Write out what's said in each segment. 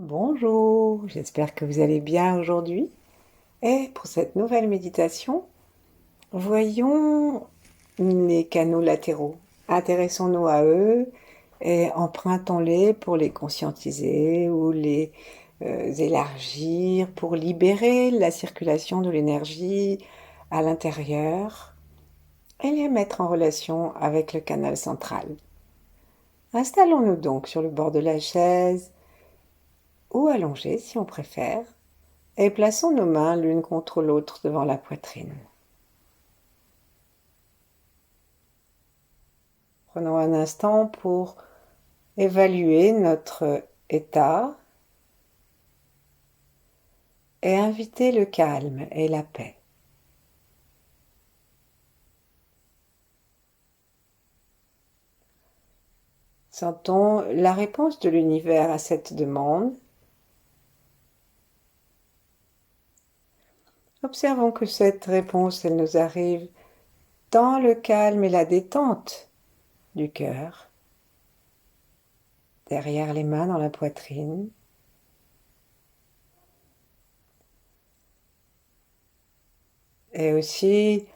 Bonjour, j'espère que vous allez bien aujourd'hui. Et pour cette nouvelle méditation, voyons les canaux latéraux. Intéressons-nous à eux et empruntons-les pour les conscientiser ou les élargir, pour libérer la circulation de l'énergie à l'intérieur et les mettre en relation avec le canal central. Installons-nous donc sur le bord de la chaise ou allongés si on préfère. Et plaçons nos mains l'une contre l'autre devant la poitrine. Prenons un instant pour évaluer notre état et inviter le calme et la paix. Sentons la réponse de l'univers à cette demande. Observons que cette réponse, elle nous arrive dans le calme et la détente du cœur, derrière les mains dans la poitrine. Et aussi,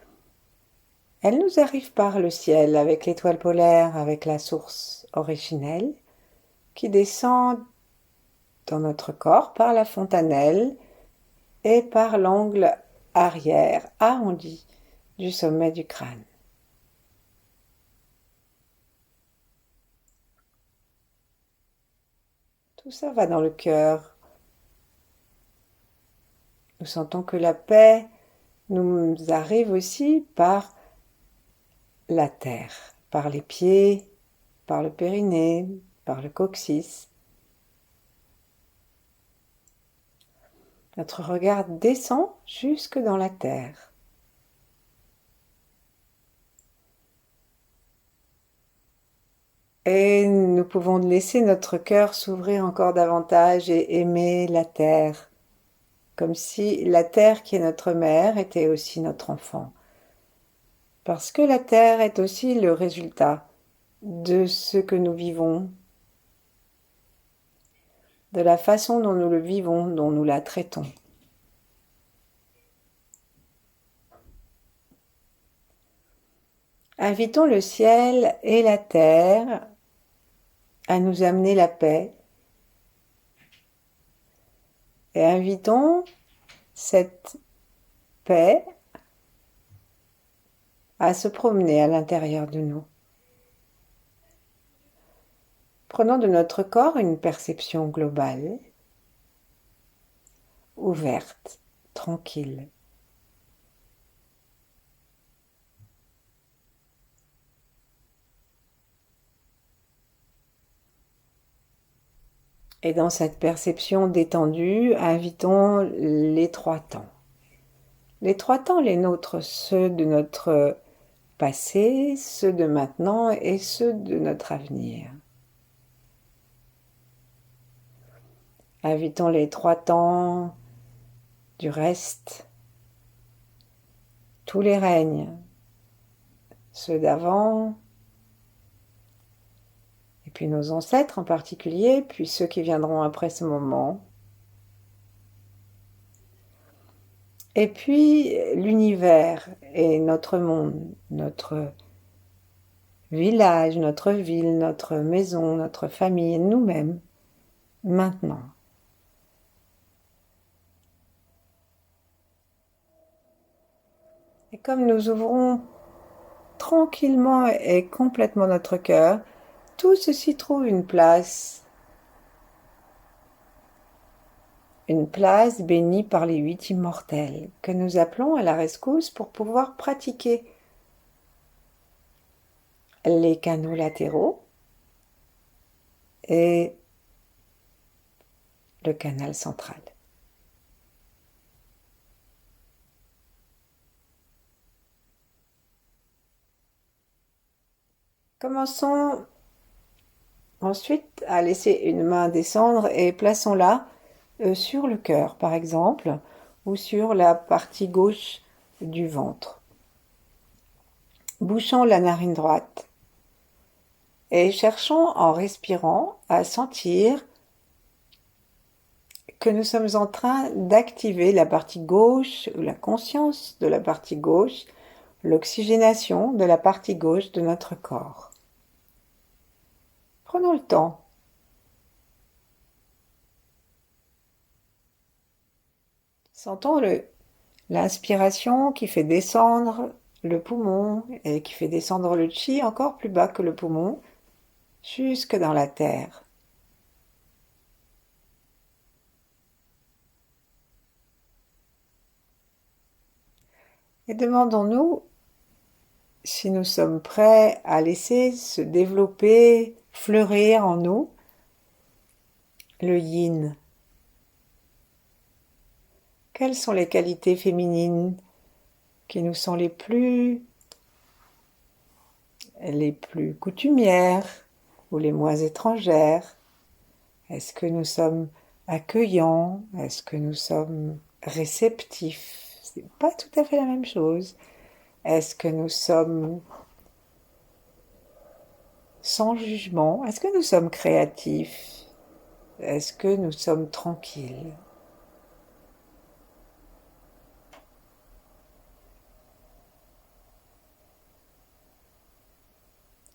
elle nous arrive par le ciel avec l'étoile polaire, avec la source originelle qui descend dans notre corps par la fontanelle et par l'angle arrière arrondi du sommet du crâne. Tout ça va dans le cœur. Nous sentons que la paix nous arrive aussi par la terre, par les pieds, par le périnée, par le coccyx. Notre regard descend jusque dans la terre. Et nous pouvons laisser notre cœur s'ouvrir encore davantage et aimer la terre, comme si la terre qui est notre mère était aussi notre enfant. Parce que la terre est aussi le résultat de ce que nous vivons, de la façon dont nous le vivons, dont nous la traitons. Invitons le ciel et la terre à nous amener la paix et invitons cette paix à se promener à l'intérieur de nous. Prenons de notre corps une perception globale, ouverte, tranquille. Et dans cette perception détendue, invitons les trois temps. Les trois temps, les nôtres, ceux de notre passé, ceux de maintenant et ceux de notre avenir. Invitons les trois temps du reste, tous les règnes, ceux d'avant, et puis nos ancêtres en particulier, puis ceux qui viendront après ce moment. Et puis l'univers et notre monde, notre village, notre ville, notre maison, notre famille, nous-mêmes, maintenant. Et comme nous ouvrons tranquillement et complètement notre cœur, tout ceci trouve une place bénie par les 8 immortels, que nous appelons à la rescousse pour pouvoir pratiquer les canaux latéraux et le canal central. Commençons ensuite à laisser une main descendre et plaçons-la sur le cœur, par exemple, ou sur la partie gauche du ventre. Bouchons la narine droite et cherchons en respirant à sentir que nous sommes en train d'activer la partie gauche, ou la conscience de la partie gauche, l'oxygénation de la partie gauche de notre corps. Prenons le temps. Sentons l'inspiration qui fait descendre le poumon et qui fait descendre le chi encore plus bas que le poumon, jusque dans la terre. Et demandons-nous si nous sommes prêts à laisser se développer, fleurir en nous le yin. Quelles sont les qualités féminines qui nous sont les plus coutumières ou les moins étrangères? Est-ce que nous sommes accueillants? Est-ce que nous sommes réceptifs? C'est pas tout à fait la même chose. Est-ce que nous sommes sans jugement? Est-ce que nous sommes créatifs? Est-ce que nous sommes tranquilles?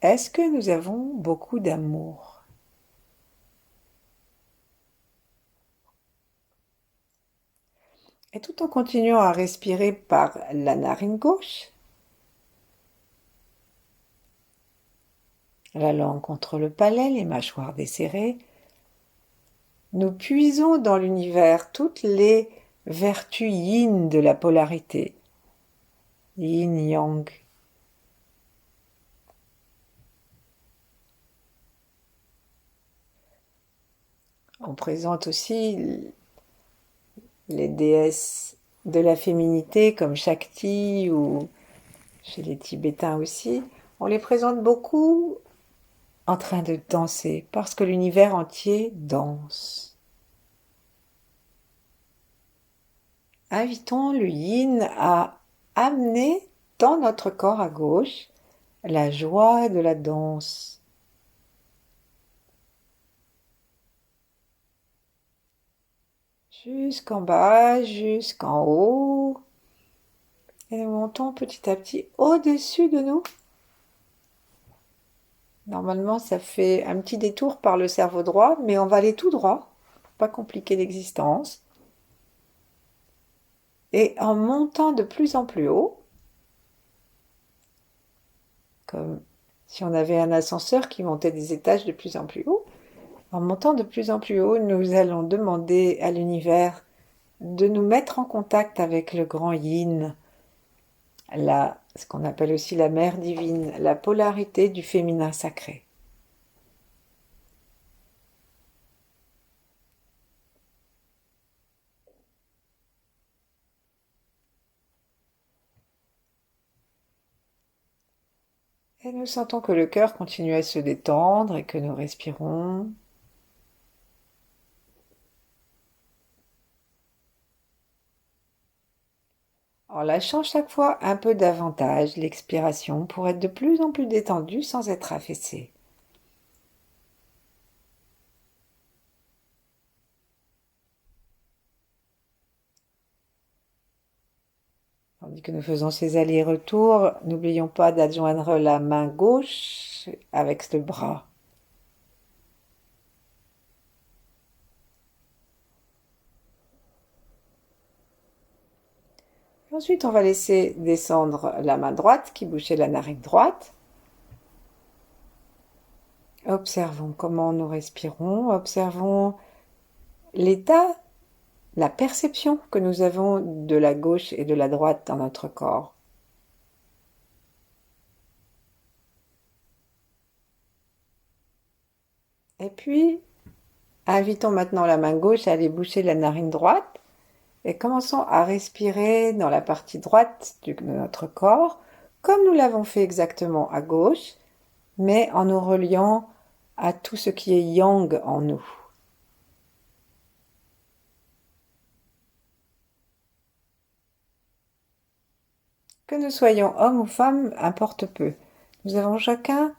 Est-ce que nous avons beaucoup d'amour? Et tout en continuant à respirer par la narine gauche, la langue contre le palais, les mâchoires desserrées, nous puisons dans l'univers toutes les vertus yin de la polarité. Yin-yang. On présente aussi les déesses de la féminité comme Shakti ou chez les Tibétains aussi. On les présente beaucoup en train de danser parce que l'univers entier danse. Invitons le yin à amener dans notre corps à gauche la joie de la danse. Jusqu'en bas, jusqu'en haut. Et nous montons petit à petit au-dessus de nous. Normalement, ça fait un petit détour par le cerveau droit, mais on va aller tout droit, pour pas compliquer l'existence. Et en montant de plus en plus haut, comme si on avait un ascenseur qui montait des étages de plus en plus haut, en montant de plus en plus haut, nous allons demander à l'univers de nous mettre en contact avec le grand yin, ce qu'on appelle aussi la mère divine, la polarité du féminin sacré. Et nous sentons que le cœur continue à se détendre et que nous respirons. En lâchant chaque fois un peu davantage l'expiration pour être de plus en plus détendu sans être affaissé. Tandis que nous faisons ces allers-retours, n'oublions pas d'adjoindre la main gauche avec le bras. Ensuite, on va laisser descendre la main droite qui bouchait la narine droite. Observons comment nous respirons, observons l'état, la perception que nous avons de la gauche et de la droite dans notre corps. Et puis, invitons maintenant la main gauche à aller boucher la narine droite et commençons à respirer dans la partie droite de notre corps, comme nous l'avons fait exactement à gauche, mais en nous reliant à tout ce qui est yang en nous. Que nous soyons hommes ou femmes, importe peu. Nous avons chacun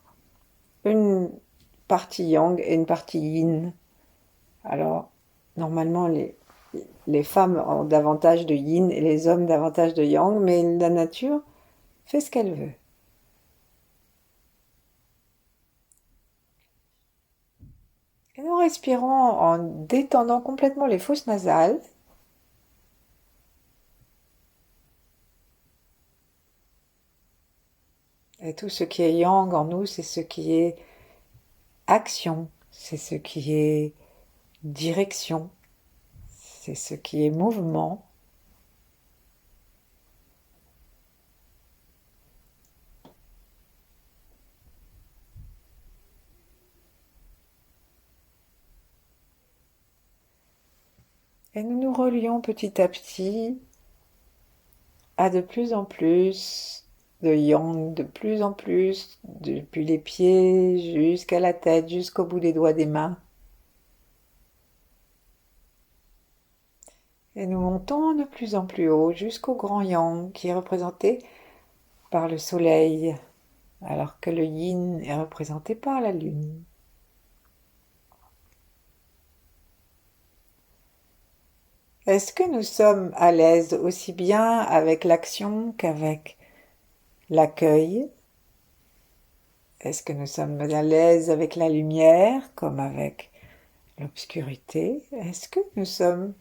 une partie yang et une partie yin. Alors, Normalement, les femmes ont davantage de yin et les hommes davantage de yang, mais la nature fait ce qu'elle veut. Et nous respirons en détendant complètement les fosses nasales. Et tout ce qui est yang en nous, c'est ce qui est action, c'est ce qui est direction, c'est ce qui est mouvement. Et nous nous relions petit à petit à de plus en plus de yang, de plus en plus, depuis les pieds jusqu'à la tête, jusqu'au bout des doigts des mains. Et nous montons de plus en plus haut jusqu'au grand yang qui est représenté par le soleil, alors que le yin est représenté par la lune. Est-ce que nous sommes à l'aise aussi bien avec l'action qu'avec l'accueil? Est-ce que nous sommes à l'aise avec la lumière comme avec l'obscurité? Est-ce que nous sommes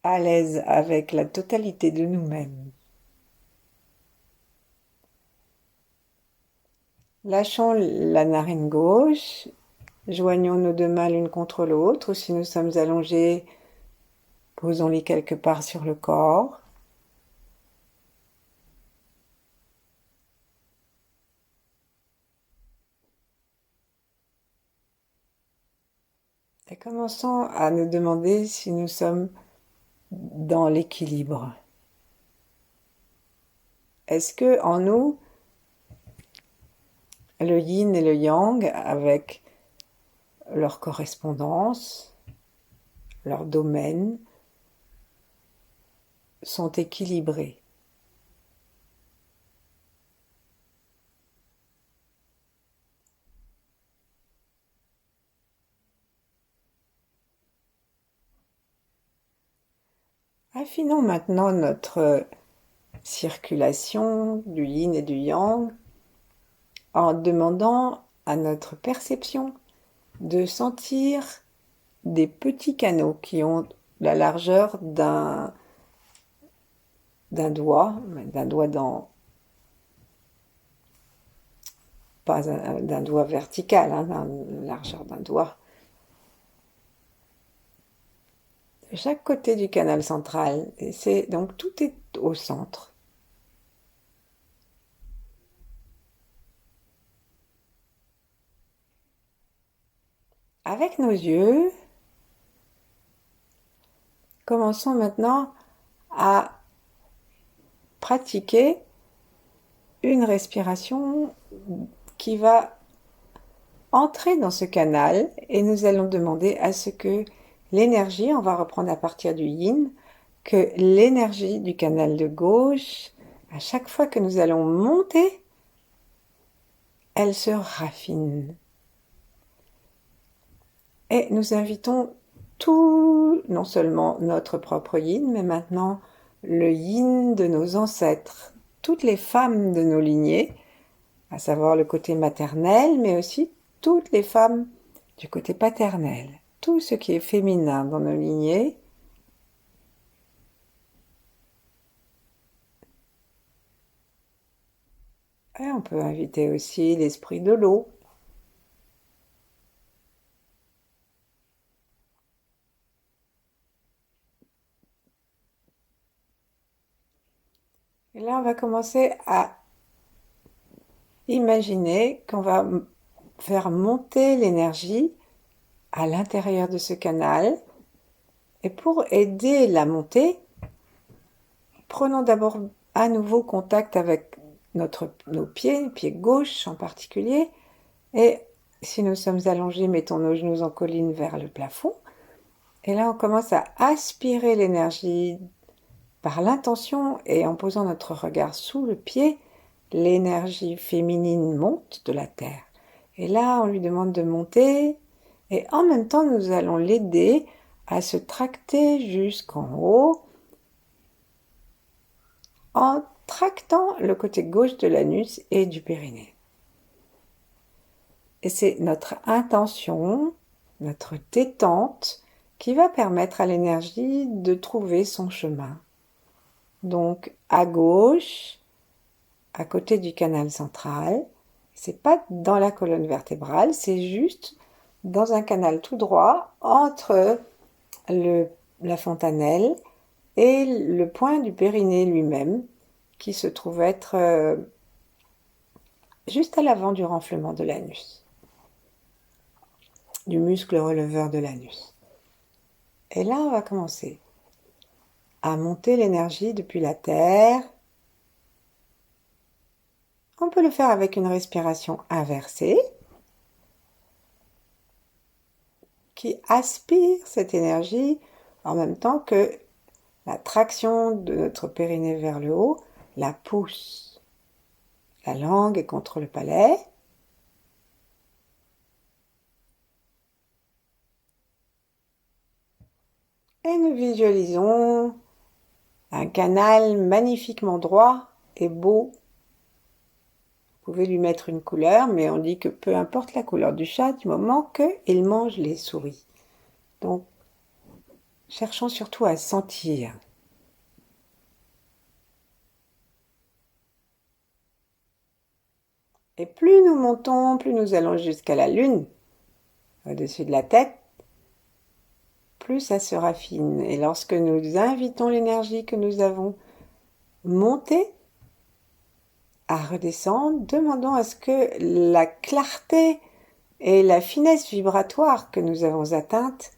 à l'aise avec la totalité de nous-mêmes? Lâchons la narine gauche, joignons nos deux mains l'une contre l'autre, ou si nous sommes allongés, posons-les quelque part sur le corps. Et commençons à nous demander si nous sommes dans l'équilibre. Est-ce que en nous, le yin et le yang, avec leur correspondance, leur domaine, sont équilibrés? Affinons maintenant notre circulation du yin et du yang en demandant à notre perception de sentir des petits canaux qui ont la largeur d'un doigt dans, pas d'un doigt vertical, hein, la largeur d'un doigt. De chaque côté du canal central, et donc tout est au centre. Avec nos yeux, commençons maintenant à pratiquer une respiration qui va entrer dans ce canal et nous allons demander à ce que l'énergie, on va reprendre à partir du yin, que l'énergie du canal de gauche, à chaque fois que nous allons monter, elle se raffine. Et nous invitons tout, non seulement notre propre yin, mais maintenant le yin de nos ancêtres, toutes les femmes de nos lignées, à savoir le côté maternel, mais aussi toutes les femmes du côté paternel, tout ce qui est féminin dans nos lignées. Et on peut inviter aussi l'esprit de l'eau. Et là, on va commencer à imaginer qu'on va faire monter l'énergie à l'intérieur de ce canal. Et pour aider la montée, prenons d'abord à nouveau contact avec nos pieds gauche en particulier. Et si nous sommes allongés, mettons nos genoux en colline vers le plafond. Et là, on commence à aspirer l'énergie par l'intention et en posant notre regard sous le pied, l'énergie féminine monte de la terre. Et là, on lui demande de monter et en même temps, nous allons l'aider à se tracter jusqu'en haut en tractant le côté gauche de l'anus et du périnée. Et c'est notre intention, notre détente qui va permettre à l'énergie de trouver son chemin. Donc à gauche, à côté du canal central, c'est pas dans la colonne vertébrale, c'est juste dans un canal tout droit entre la fontanelle et le point du périnée lui-même, qui se trouve être juste à l'avant du renflement de l'anus, du muscle releveur de l'anus. Et là, on va commencer à monter l'énergie depuis la terre. On peut le faire avec une respiration inversée qui aspire cette énergie en même temps que la traction de notre périnée vers le haut la pousse. La langue est contre le palais. Et nous visualisons un canal magnifiquement droit et beau. Vous pouvez lui mettre une couleur, mais on dit que peu importe la couleur du chat du moment qu'il mange les souris. Donc, cherchons surtout à sentir. Et plus nous montons, plus nous allons jusqu'à la lune, au-dessus de la tête, plus ça se raffine. Et lorsque nous invitons l'énergie que nous avons montée à redescendre, demandons à ce que la clarté et la finesse vibratoire que nous avons atteinte,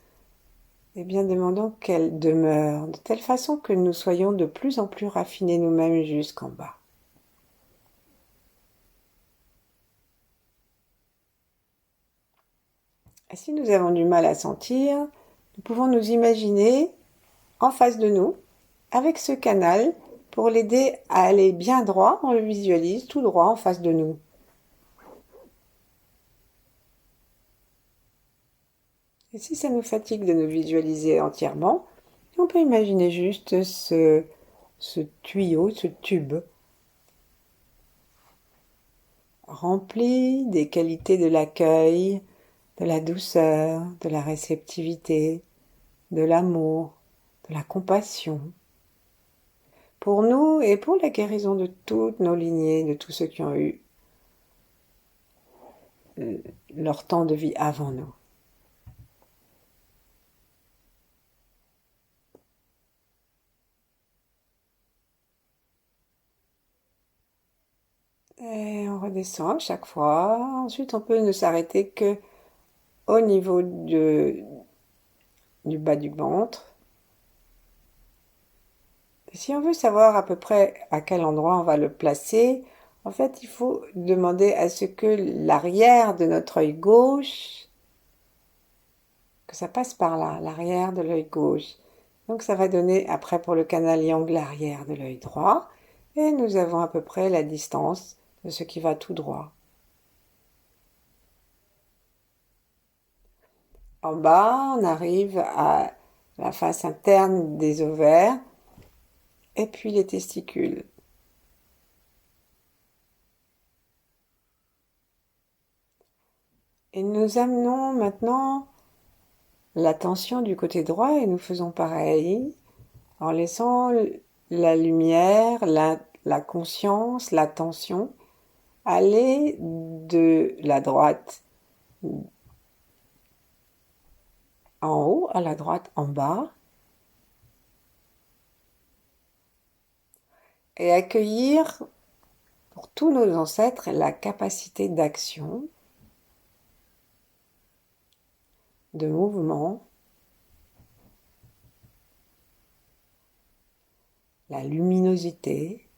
eh bien demandons qu'elle demeure de telle façon que nous soyons de plus en plus raffinés nous-mêmes jusqu'en bas. Et si nous avons du mal à sentir, nous pouvons nous imaginer en face de nous, avec ce canal, pour l'aider à aller bien droit, on le visualise tout droit en face de nous. Et si ça nous fatigue de nous visualiser entièrement, on peut imaginer juste ce tuyau, ce tube, rempli des qualités de l'accueil, de la douceur, de la réceptivité, de l'amour, de la compassion, pour nous et pour la guérison de toutes nos lignées, de tous ceux qui ont eu leur temps de vie avant nous. Et on redescend chaque fois. Ensuite, on peut ne s'arrêter que au niveau du bas du ventre. Et si on veut savoir à peu près à quel endroit on va le placer, en fait, il faut demander à ce que l'arrière de notre œil gauche, que ça passe par là, l'arrière de l'œil gauche. Donc ça va donner après pour le canal yang l'arrière de l'œil droit. Et nous avons à peu près la distance de ce qui va tout droit. En bas, on arrive à la face interne des ovaires et puis les testicules. Et nous amenons maintenant l'attention du côté droit et nous faisons pareil en laissant la lumière, la conscience, l'attention aller de la droite en haut à la droite en bas et accueillir pour tous nos ancêtres la capacité d'action, de mouvement, la luminosité,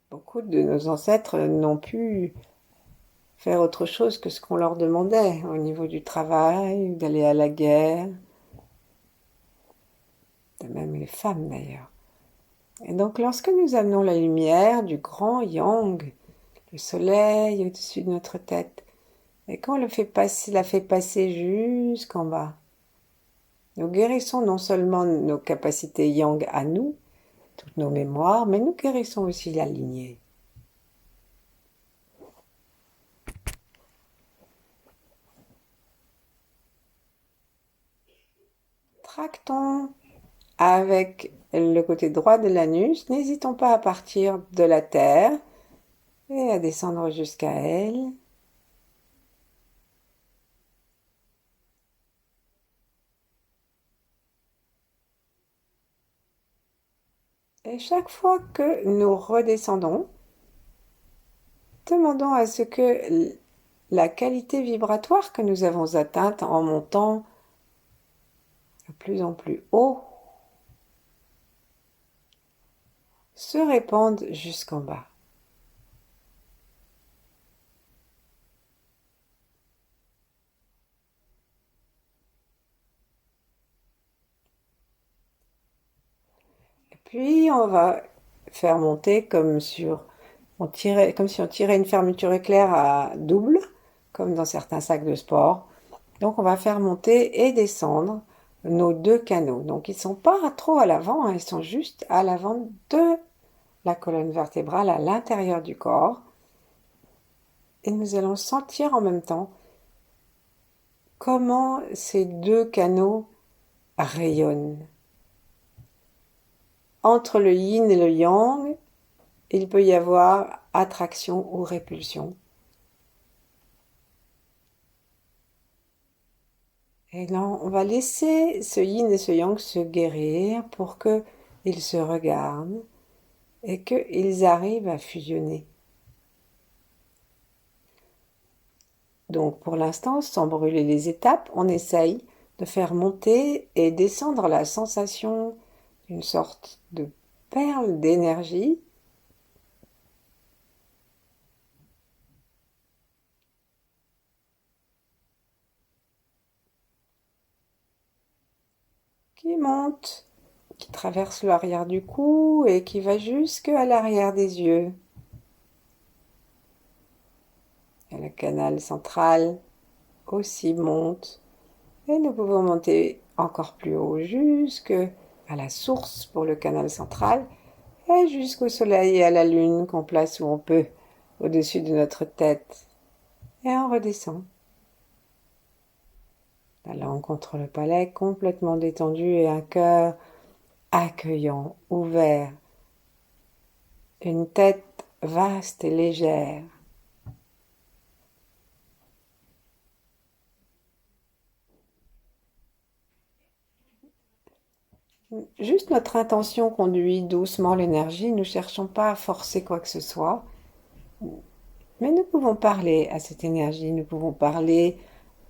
beaucoup de nos ancêtres n'ont pu faire autre chose que ce qu'on leur demandait au niveau du travail, d'aller à la guerre, de même les femmes d'ailleurs. Et donc lorsque nous amenons la lumière du grand yang, le soleil au-dessus de notre tête, et qu'on la fait passer jusqu'en bas, nous guérissons non seulement nos capacités yang à nous, toutes nos mémoires, mais nous guérissons aussi la lignée. Tractons avec le côté droit de l'anus, n'hésitons pas à partir de la terre et à descendre jusqu'à elle. Et chaque fois que nous redescendons, demandons à ce que la qualité vibratoire que nous avons atteinte en montant de plus en plus haut se répande jusqu'en bas. Et puis on va faire monter comme si on tirait une fermeture éclair à double, comme dans certains sacs de sport. Donc on va faire monter et descendre nos deux canaux. Donc ils ne sont pas trop à l'avant, hein, ils sont juste à l'avant de la colonne vertébrale, à l'intérieur du corps. Et nous allons sentir en même temps comment ces deux canaux rayonnent. Entre le yin et le yang, il peut y avoir attraction ou répulsion. Et là, on va laisser ce yin et ce yang se guérir pour qu'ils se regardent et qu'ils arrivent à fusionner. Donc pour l'instant, sans brûler les étapes, on essaye de faire monter et descendre la sensation d'une sorte de perle d'énergie qui monte, qui traverse l'arrière du cou et qui va jusqu'à l'arrière des yeux. Et le canal central aussi monte. Et nous pouvons monter encore plus haut jusqu'à la source pour le canal central et jusqu'au soleil et à la lune qu'on place où on peut au-dessus de notre tête. Et on redescend. La langue contre le palais complètement détendue et un cœur accueillant, ouvert. Une tête vaste et légère. Juste notre intention conduit doucement l'énergie, nous ne cherchons pas à forcer quoi que ce soit, mais nous pouvons parler à cette énergie, nous pouvons parler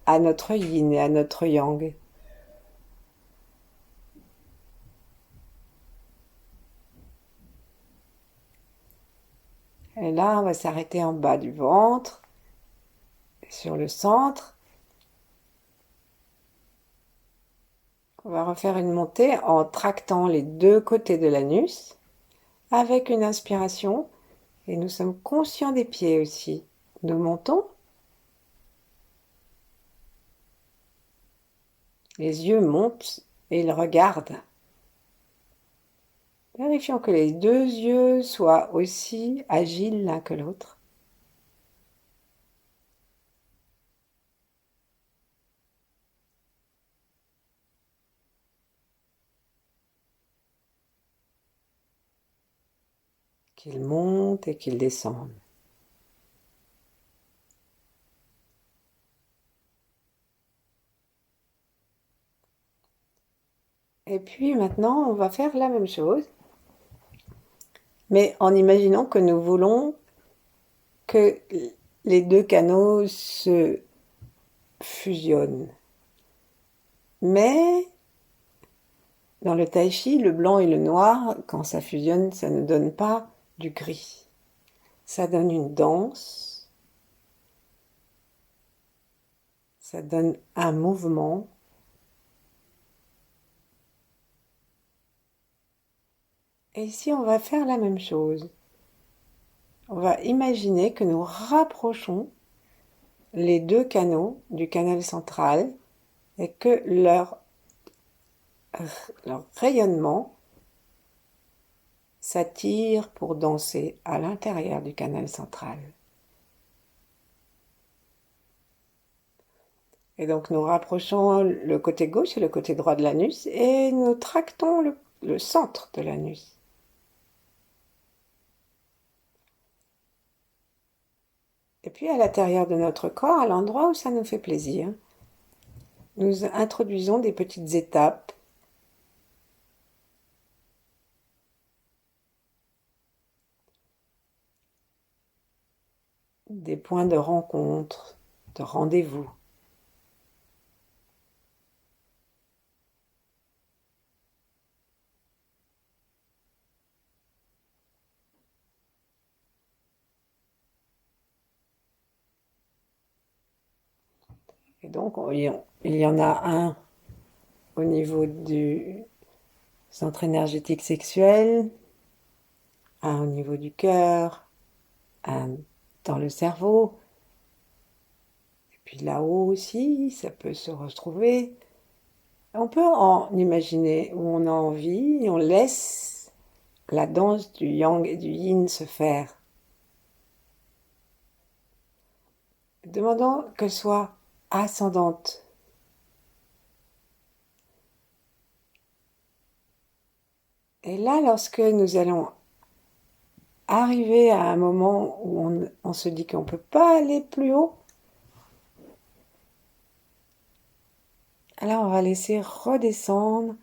à notre yin et à notre yang. Et là, on va s'arrêter en bas du ventre, sur le centre. On va refaire une montée en tractant les deux côtés de l'anus avec une inspiration et nous sommes conscients des pieds aussi. Nous montons. Les yeux montent et ils regardent. Vérifions que les deux yeux soient aussi agiles l'un que l'autre. Qu'ils montent et qu'ils descendent. Et puis maintenant, on va faire la même chose, mais en imaginant que nous voulons que les deux canaux se fusionnent. Mais dans le tai chi, le blanc et le noir, quand ça fusionne, ça ne donne pas du gris. Ça donne une danse, ça donne un mouvement. Et ici, on va faire la même chose. On va imaginer que nous rapprochons les deux canaux du canal central et que leur rayonnement s'attire pour danser à l'intérieur du canal central. Et donc nous rapprochons le côté gauche et le côté droit de l'anus et nous tractons le centre de l'anus. Et puis à l'intérieur de notre corps, à l'endroit où ça nous fait plaisir, nous introduisons des petites étapes. Des points de rencontre, de rendez-vous. Et donc, il y en a un au niveau du centre énergétique sexuel, un au niveau du cœur, un dans le cerveau, et puis là-haut aussi, ça peut se retrouver. On peut en imaginer où on a envie et on laisse la danse du yang et du yin se faire. Demandons qu'elle soit ascendante. Et là, lorsque nous allons arriver à un moment où on se dit qu'on ne peut pas aller plus haut, alors on va laisser redescendre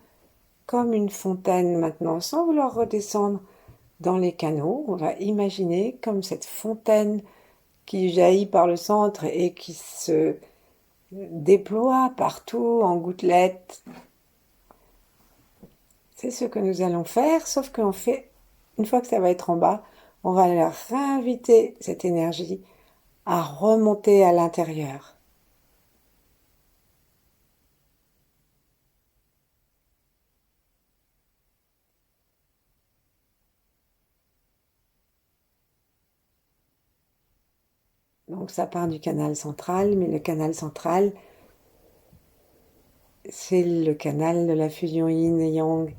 comme une fontaine maintenant, sans vouloir redescendre dans les canaux. On va imaginer comme cette fontaine qui jaillit par le centre et qui se déploie partout en gouttelettes. C'est ce que nous allons faire, sauf qu'on fait, une fois que ça va être en bas, on va leur réinviter cette énergie à remonter à l'intérieur. Donc ça part du canal central, mais le canal central, c'est le canal de la fusion yin et yang.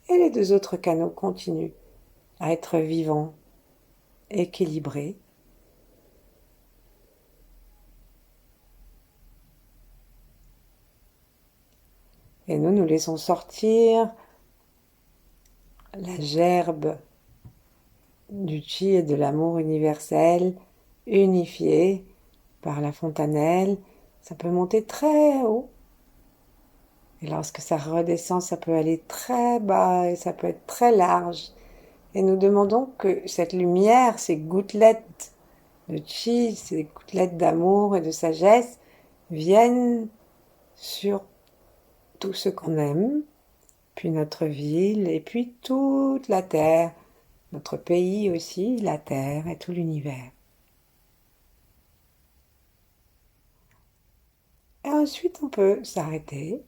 Et les deux autres canaux continuent à être vivants, équilibrés. Et nous laissons sortir la gerbe du chi et de l'amour universel, unifié par la fontanelle. Ça peut monter très haut. Et lorsque ça redescend, ça peut aller très bas et ça peut être très large. Et nous demandons que cette lumière, ces gouttelettes de chi, ces gouttelettes d'amour et de sagesse viennent sur tout ce qu'on aime, puis notre ville, et puis toute la Terre, notre pays aussi, la Terre et tout l'univers. Et ensuite, on peut s'arrêter,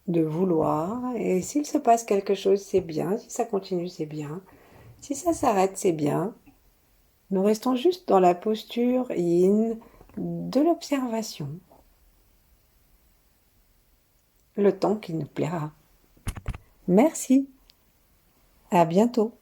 de vouloir, et s'il se passe quelque chose, c'est bien, si ça continue, c'est bien, si ça s'arrête, c'est bien. Nous restons juste dans la posture yin de l'observation, le temps qui nous plaira. Merci, à bientôt.